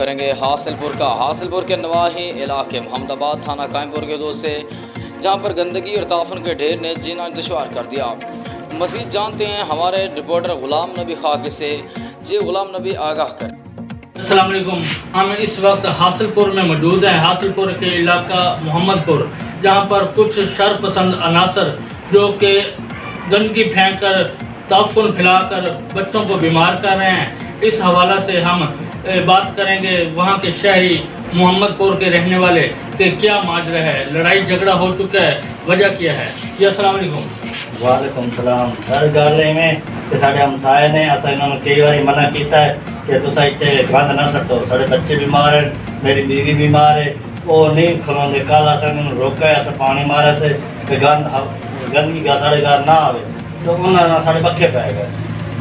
کریں گے حاصل پور کا۔ حاصل پور کے نواحی علاقے محمد آباد تھانہ قائم پور کے دو سے، جہاں پر گندگی اور تعفن کے ڈھیر نے جینا دشوار کر دیا۔ مزید جانتے ہیں ہمارے رپورٹر غلام نبی خاکی سے۔ جی غلام نبی آگاہ کریں۔ السلام علیکم، ہم اس وقت حاصل پور میں موجود ہیں۔ حاصل پور کے علاقہ محمد پور، جہاں پر کچھ شر پسند عناصر جو کہ گندگی پھینک کر تعفن پھیلا کر بچوں کو بیمار کر رہے ہیں، اس حوالہ سے ہم بات کریں گے وہاں کے شہری محمد پور کے رہنے والے کہ کیا ماجرا ہے، لڑائی جھگڑا ہو چکا ہے، وجہ کیا ہے۔ جی السلام علیکم۔ وعلیکم السلام۔ سر گل میں کہ سارے ہمسائے نے انہوں نے کئی بار منع کیتا ہے کہ تصا اتنے گند نہ سٹو، سارے بچے بیمار ہیں، میری بیوی بیمار ہے، وہ نہیں کھلوندے۔ کل انہوں نے روکا ہے، پانی مارا سے کہ گندگی کا سارے گھر نہ آئے، تو انہوں نے سارے پکے پی گئے۔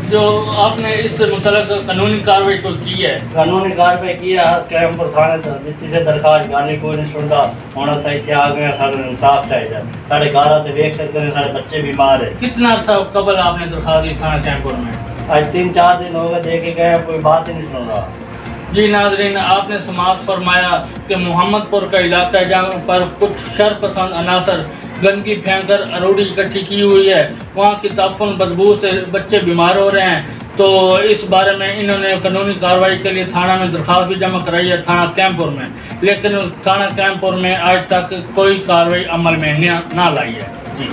جو آپ نے اس متعلق قانونی کارروائی کو کی ہے؟ قانونی کارروائی کی ہے، قائم پور تھانے دیتی سے درخواست، گالی کوئی نہیں سنتا۔ ہوں اصل اتنے آ گئے، سارے انصاف چاہیے۔ سارے گھر آتے ویک سکتے ہیں، سارے بچے بیمار ہیں۔ کتنا عرصہ قبل آپ نے درخواست دی تھانہ قائم پور میں؟ آج 3-4 دن ہو گئے، دے کے گئے، کوئی بات ہی نہیں سن رہا۔ جی ناظرین، آپ نے سماعت فرمایا کہ محمد پور کا علاقہ ہے جہاں پر کچھ شر پسند عناصر گندگی پھینک کر اروڑی اکٹھی کی ہوئی ہے، وہاں کی تعفن بدبو سے بچے بیمار ہو رہے ہیں۔ تو اس بارے میں انہوں نے قانونی کارروائی کے لیے تھانہ میں درخواست بھی جمع کرائی ہے، تھانہ قائم پور میں، لیکن تھانہ قائم پور میں آج تک کوئی کارروائی عمل میں نہ لائی ہے۔ جی